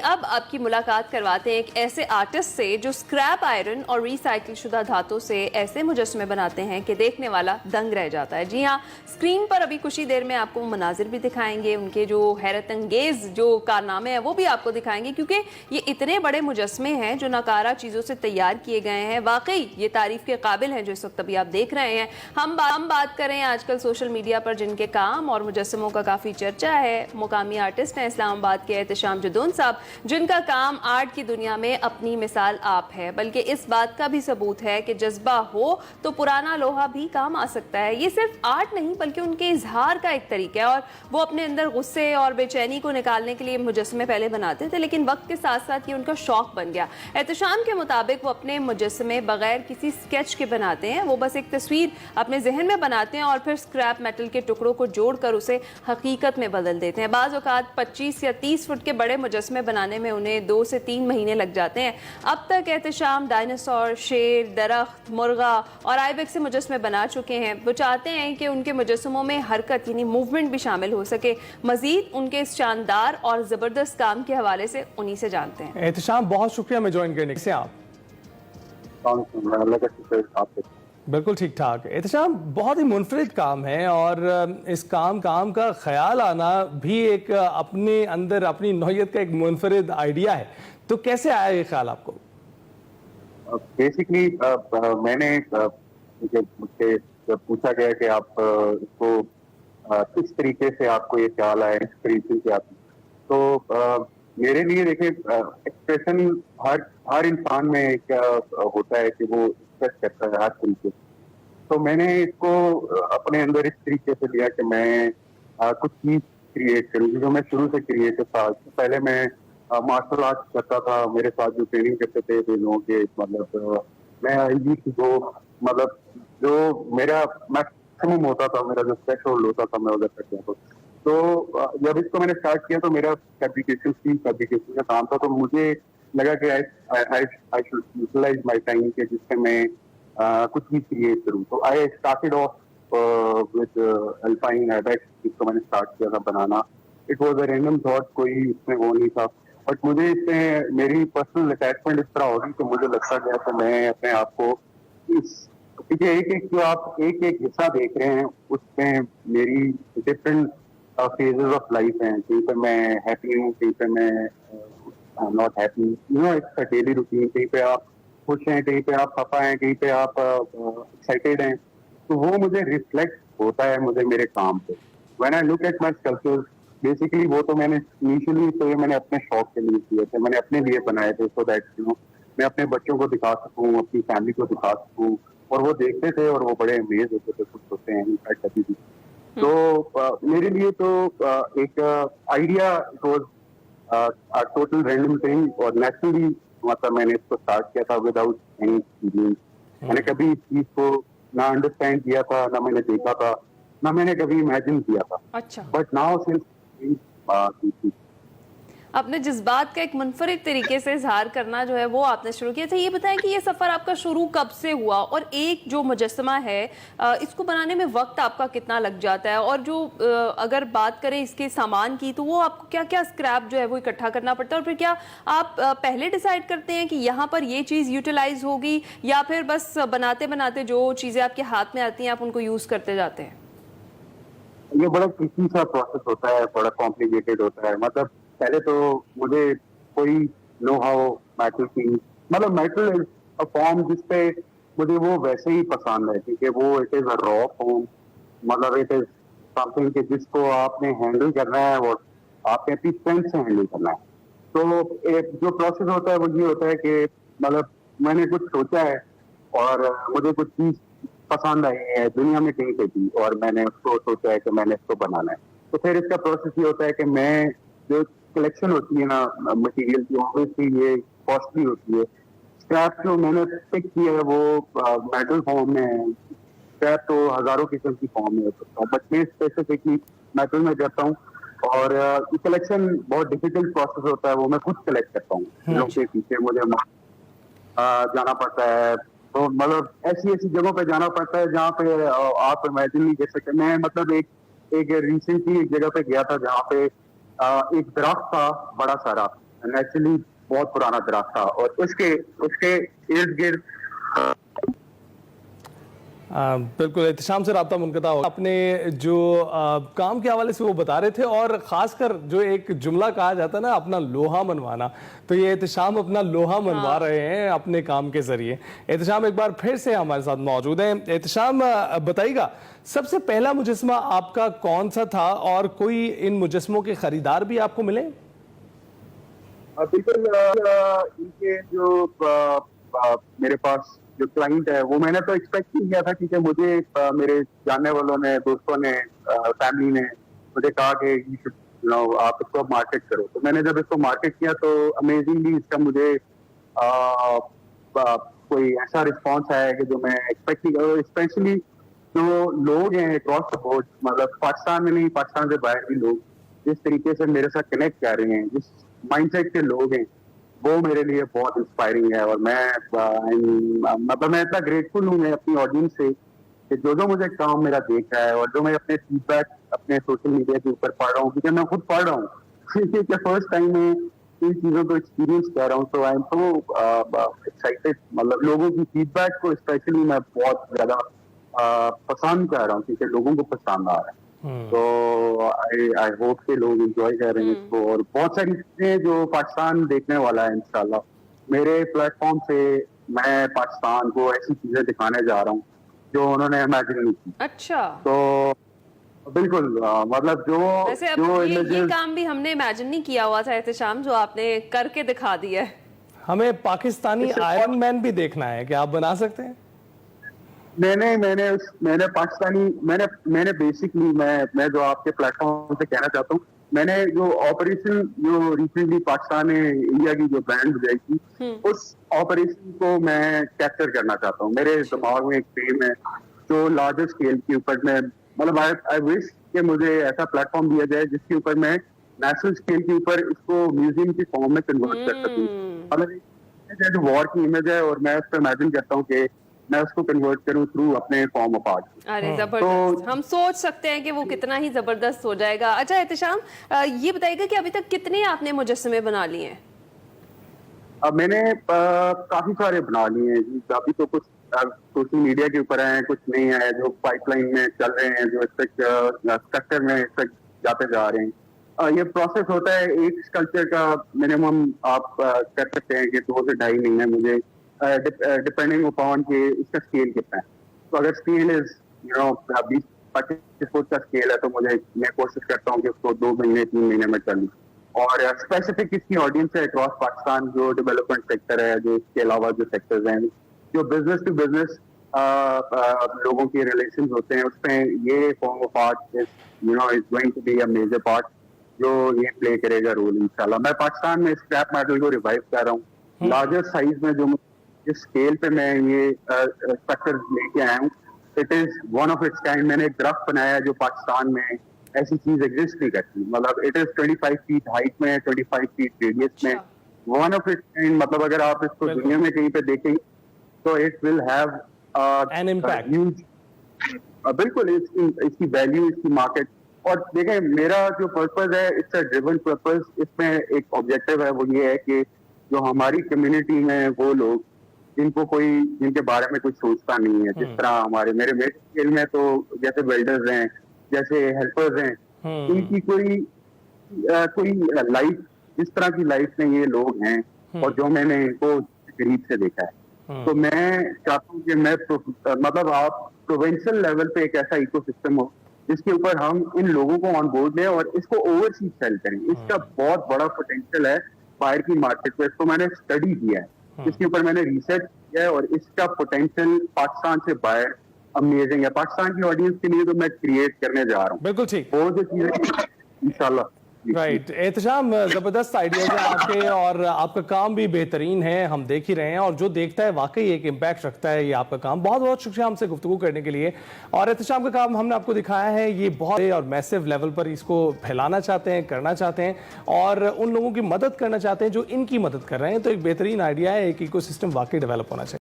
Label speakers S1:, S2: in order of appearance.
S1: अब आपकी मुलाकात करवाते हैं एक ऐसे आर्टिस्ट से जो स्क्रैप आयरन और रिसाइकिल शुदा धातु से ऐसे मुजस्मे बनाते हैं कि देखने वाला दंग रह जाता है। जी हाँ, स्क्रीन पर अभी कुछ ही देर में आपको मनाजिर भी दिखाएंगे, उनके जो हैरत अंगेज जो कारनामे हैं वो भी आपको दिखाएंगे, क्योंकि ये इतने बड़े मुजस्मे हैं जो नकारा चीज़ों से तैयार किए गए हैं। वाकई ये तारीफ के काबिल हैं जो इस वक्त अभी आप देख रहे हैं। हम बात करें आजकल सोशल मीडिया पर जिनके काम और मुजस्मों का काफ़ी चर्चा है, मुकामी आर्टिस्ट हैं इस्लामाबाद के एहतशाम जुदून साहब, जिनका काम आर्ट की दुनिया में अपनी मिसाल आप है। बल्कि इस बात का भी सबूत है कि जज्बा हो तो पुराना लोहा भी काम आ सकता है। ये सिर्फ आर्ट नहीं बल्कि उनके इजहार का एक तरीका है, और वो अपने अंदर गुस्से और बेचैनी को निकालने के लिए मुजस्मे पहले बनाते थे, लेकिन वक्त के साथ साथ ये उनका शौक बन गया। एहतशाम के मुताबिक वो अपने मुजस्मे बगैर किसी स्केच के बनाते हैं, वो बस एक तस्वीर अपने जहन में बनाते हैं और फिर स्क्रैप मेटल के टुकड़ों को जोड़कर उसे हकीकत में बदल देते हैं। बाज़ औक़ात 25 या 30 फुट के बड़े मुजस्मे बनाने में उन्हें 2 से 3 महीने लग जाते हैं। अब तक एहतशाम डायनासोर, शेर, दरख्त, मुर्गा और आइबेक्स से मुजस्मे बना चुके हैं। वो चाहते हैं कि उनके मुजस्मों में हरकत यानी मूवमेंट भी शामिल हो सके। मजीद उनके इस शानदार और ज़बरदस्त काम के हवाले से उन्हीं से जानते हैं।
S2: एहतशाम, बहुत शुक्रिया हमें ज्वाइन करने से। आप बिल्कुल ठीक ठाक। एहतशाम, बहुत ही मुनफरिद काम है और इस काम का ख्याल आना भी एक अपने अंदर अपनी नौयत का एक मुनफरिद आइडिया है। तो कैसे आया ये ख्याल आपको?
S3: बेसिकली मैंने मुझसे जब पूछा गया कि आप इसको किस तरीके से आपको ये ख्याल आया, इंस्पिरेशन से आप, तो मेरे लिए देखिए एक्सप्रेशन हर इंसान में एक होता है कि वो एक्सप्रेस करता है हर तरीके से। तो मैंने इसको अपने अंदर इस तरीके से लिया कि मैं कुछ चीज क्रिएट करूँ, जो मैं शुरू से क्रिएटिव था। पहले मैं मार्शल आर्ट करता था, मेरे साथ जो ट्रेनिंग करते थे वे लोगों के, मतलब मैं मतलब जो मेरा मैक्सिमम होता था, मेरा जो थ्रेशोल्ड होता था, मैं उधर तक गया। तो जब इसको मैंने स्टार्ट किया तो मेरा फैब्रिकेशन का काम था। तो मुझे लगा कि I should utilize my time के जिससे मैं कुछ भी क्रिएट करूँ। तो I started off with alpine ibex, जिसको मैंने स्टार्ट किया था बनाना। It was a random thought, कोई इसमें वो नहीं था, बट मुझे इससे मेरी पर्सनल अटैचमेंट इस तरह हो गई कि मुझे लगता गया कि मैं अपने आप को इस एक जो आप एक हिस्सा देख रहे हैं उसमें मेरी डिफरेंट फेजेस ऑफ लाइफ हैं। कहीं पे मैं हैप्पी हूँ, कहीं पे मैं not happy, it's a daily routine. कहीं पे आप खुश हैं, कहीं पे आप खफा हैं, कहीं पे आप एक्साइटेड हैं। तो वो मुझे रिफ्लेक्ट होता है मुझे मेरे काम पे। When I look at my sculptures, basically वो तो मैंने इनिशियली तो ये मैंने अपने शौक के लिए किए थे, मैंने अपने लिए बनाए थे, सो दैट मैं अपने बच्चों को दिखा सकूँ, अपनी फैमिली को दिखा सकूँ, और वो देखते थे और वो बड़े अमेज होते थे, खुश होते हैं इनफैक्ट अभी भी। तो मेरे लिए तो एक idea was total random thing, और नेचुरली मतलब मैंने इसको स्टार्ट किया था विदाउट एनी एक्सपीरियंस। मैंने कभी इस चीज को ना अंडरस्टैंड किया था, ना मैंने देखा था, ना मैंने कभी इमेजिन किया था।
S1: अच्छा।
S3: बट नाउ सिंस
S1: अपने जज्बात का एक मुनफरिद तरीके से इजहार करना जो है वो आपने शुरू किया था। ये बताएं कि ये सफ़र आपका शुरू कब से हुआ, और एक जो मुजस्समा है इसको बनाने में वक्त आपका कितना लग जाता है, और जो अगर बात करें इसके सामान की तो वो आपको क्या क्या स्क्रैप जो है वो इकट्ठा करना पड़ता है, और फिर क्या आप पहले डिसाइड करते हैं कि यहाँ पर ये चीज़ यूटिलाइज होगी, या फिर बस बनाते बनाते जो चीज़ें आपके हाथ में आती हैं आप उनको यूज़ करते जाते हैं?
S3: ये बड़ा ट्रिकी सा प्रोसेस होता है, बड़ा कॉम्प्लिकेटेड होता है। मतलब पहले तो मुझे कोई नो हाउ मेटल की, मतलब मेटल इज अ फॉर्म जिसपे मुझे वो वैसे ही पसंद है, क्योंकि वो it is a raw form, मतलब इट इज समथिंग कि जिसको आपने हैंडल करना है और आपने अपनी स्ट्रेंथ से हैंडल करना है। तो एक जो प्रोसेस होता है वो ये होता है कि मतलब मैंने कुछ सोचा है और मुझे कुछ चीज पसंद आई है दुनिया में कहीं से भी, और मैंने उसको सोचा है कि मैंने इसको बनाना है। तो फिर इसका प्रोसेस ये होता है कि मैं जो कलेक्शन होती है ना मटेरियल की, ऑब्वियसली ये कॉस्टली होती है। स्क्रैप जो मैंने पिक किया है वो मेटल फॉर्म में है। स्क्रैप तो हजारों किस्म की फॉर्म में हो सकता है, बट मैं स्पेसिफिकली मेटल में करता हूँ। और कलेक्शन बहुत डिफिकल्ट प्रोसेस होता है, वो मैं खुद कलेक्ट करता हूँ। लोग के पीछे मुझे जाना पड़ता है, तो मतलब ऐसी ऐसी जगहों पे जाना पड़ता है जहाँ पे आप इमेजिन नहीं कर सकते। मैं मतलब एक रिसेंटली एक जगह पे गया था जहाँ पे एक दरख्त था बड़ा सारा, नेचुरली बहुत पुराना दरख्त था और उसके उसके इर्द गिर्द
S2: बिल्कुल एहतशाम से राब्ता मुनक़ता हो। अपने जो काम के हवाले से वो बता रहे थे और ख़ासकर जो एक जुमला कहा जाता है ना, अपना लोहा मनवाना, तो ये एहतशाम अपना लोहा मनवा रहे हैं अपने काम के ज़रिए। एहतशाम एक बार फिर से हमारे साथ मौजूद हैं। एहतशाम बताइएगा, सबसे पहला मुजस्मा आपका कौन सा था और कोई इन मुजस्मों के ख़रीदार भी आपको मिले?
S3: बिल्कुल इनके जो मेरे पास जो क्लाइंट है वो मैंने तो एक्सपेक्ट नहीं किया था, क्योंकि मुझे मेरे जानने वालों ने, दोस्तों ने, फैमिली ने मुझे कहा कि आप इसको मार्केट करो। तो मैंने जब इसको मार्केट किया तो अमेजिंगली इसका मुझे कोई ऐसा रिस्पॉन्स आया है कि जो मैं एक्सपेक्ट नहीं करूँ। स्पेशली जो लोग हैं अक्रॉस द बोर्ड, मतलब पाकिस्तान में नहीं, पाकिस्तान से बाहर भी लोग जिस तरीके से मेरे साथ कनेक्ट कर रहे हैं, जिस माइंडसेट के लोग हैं, वो मेरे लिए बहुत इंस्पायरिंग है। और मतलब मैं इतना ग्रेटफुल हूँ मैं अपनी ऑडियंस से कि जो मुझे काम मेरा देख रहा है और जो मैं अपने फीडबैक अपने सोशल मीडिया के ऊपर पढ़ रहा हूँ, क्योंकि मैं खुद पढ़ रहा हूँ क्योंकि फर्स्ट टाइम मैं इन चीजों को एक्सपीरियंस कर रहा हूँ। तो आई एम सो एक्साइटेड। मतलब लोगों की फीडबैक को स्पेशली मैं बहुत ज्यादा पसंद कर रहा हूँ, क्योंकि लोगों को पसंद आ रहा है। तो आई होप के लोग एंजॉय कर रहे हैं इसको, और बहुत सारी चीजें जो पाकिस्तान देखने वाला है इंशाल्लाह। मेरे प्लेटफॉर्म से मैं पाकिस्तान को ऐसी चीजें दिखाने जा रहा हूँ जो उन्होंने इमेजिन नहीं की।
S1: अच्छा,
S3: तो बिल्कुल मतलब
S1: वैसे अब ये काम भी हमने इमेजिन नहीं किया हुआ था एहतशाम, जो आपने करके दिखा दिया है।
S2: हमें पाकिस्तानी आयरन मैन भी देखना है, क्या आप बना सकते हैं?
S3: मैंने पाकिस्तानी मैंने बेसिकली मैं जो आपके प्लेटफॉर्म से कहना चाहता हूँ, मैंने जो ऑपरेशन जो रिसेंटली पाकिस्तान ने इंडिया की जो बैंड बजाई थी, उस ऑपरेशन को मैं कैप्चर करना चाहता हूँ। मेरे दिमाग में एक टीम है जो लार्जर स्केल के ऊपर मैं, मतलब आई विश कि मुझे ऐसा प्लेटफॉर्म दिया जाए जिसके ऊपर मैं नेशनल स्केल के ऊपर इसको म्यूजियम की फॉर्म में कन्वर्ट कर सकूँ। मतलब जो वॉर की इमेज है और मैं उस पर इमेजिन करता हूँ कि मैं उसको कन्वर्ट करूं थ्रू अपने फॉर्म ऑफ आर्ट।
S1: अरे जबरदस्त, हम सोच सकते हैं कि वो कितना ही जबरदस्त हो जाएगा। अच्छा एहतशाम, ये बताइएगा कि अभी तक कितने आपने मुजस्समे बना लिए हैं?
S3: अब मैंने काफी सारे बना लिए हैं। अभी तो कुछ सोशल मीडिया के ऊपर हैं, कुछ नहीं है जो पाइपलाइन में चल रहे हैं, जो स्ट्रक्चर में जाते जा रहे हैं। ये प्रोसेस होता है, एक स्कल्पचर का मिनिमम आप कर सकते हैं कि 2 से 2.5 महीने, मुझे डिपेंडिंग अपॉन कि इसका स्केल कितना है। तो अगर स्केल इज 20-25 फुट का स्केल है तो मैं कोशिश करता हूँ कि उसको 2 महीने 3 महीने में कर लूँ। और स्पेसिफिक इसकी ऑडियंस है अक्रॉस पाकिस्तान, जो डेवलपमेंट सेक्टर है, जो इसके अलावा जो सेक्टर्स हैं, जो बिजनेस टू बिजनेस लोगों के रिलेशन होते हैं, उसमें ये form of art is going to be a major part, जो ये प्ले करेगा रोल इंशाल्लाह। मैं पाकिस्तान में स्क्रैप मेटल को रिवाइव कर रहा हूँ लार्जर साइज में। जो जिस स्केल पे मैं ये स्ट्रक्चर लेके आया हूँ, it is one of its kind. मैंने एक दरख्त बनाया जो पाकिस्तान में ऐसी चीज एग्जिस्ट नहीं करती। मतलब इट इज 25 फीट हाइट में, 25 फीट रेडियस में, वन ऑफ इट्स काइंड। मतलब अगर आप इसको दुनिया में कहीं पे देखेंगे तो it will have
S2: an impact.
S3: बिल्कुल इसकी वैल्यू, इसकी मार्केट। और देखें, मेरा जो पर्पज है, इट्स अ ड्रिवन पर्पज। इसमें एक ऑब्जेक्टिव है, वो ये है कि जो हमारी कम्युनिटी में वो लोग जिनके बारे में कुछ सोचता नहीं है, जिस तरह मेरे स्केल में तो जैसे वेल्डर्स हैं, जैसे हेल्पर्स हैं, इनकी कोई लाइफ, जिस तरह की लाइफ में ये लोग हैं और जो मैंने इनको करीब से देखा है, तो मैं चाहता हूँ कि मैं मतलब आप प्रोविंशियल लेवल पे एक ऐसा इकोसिस्टम हो जिसके ऊपर हम इन लोगों को ऑन बोर्ड लें और इसको ओवरसीज सेल करें। इसका बहुत बड़ा पोटेंशियल है बाहर की मार्केट पे। इसको मैंने स्टडी किया है, इसके ऊपर मैंने रिसर्च किया है, और इसका पोटेंशियल पाकिस्तान से बाहर अमेजिंग है। पाकिस्तान की ऑडियंस के लिए तो मैं क्रिएट करने जा रहा हूँ।
S2: बिल्कुल ठीक,
S3: वो जो चीजें इंशाल्लाह।
S2: राइट एहतशाम, जबरदस्त आइडियाज हैं आपके और आपका काम भी बेहतरीन है, हम देख ही रहे हैं। और जो देखता है वाकई एक इम्पैक्ट रखता है ये आपका काम। बहुत बहुत शुक्रिया हमसे गुफ्तगू करने के लिए। और एहतशाम का काम हमने आपको दिखाया है, ये बहुत और मैसिव लेवल पर इसको फैलाना चाहते हैं, करना चाहते हैं और उन लोगों की मदद करना चाहते हैं जो इनकी मदद कर रहे हैं। तो एक बेहतरीन आइडिया है, एक इकोसिस्टम वाकई डेवलप होना चाहिए।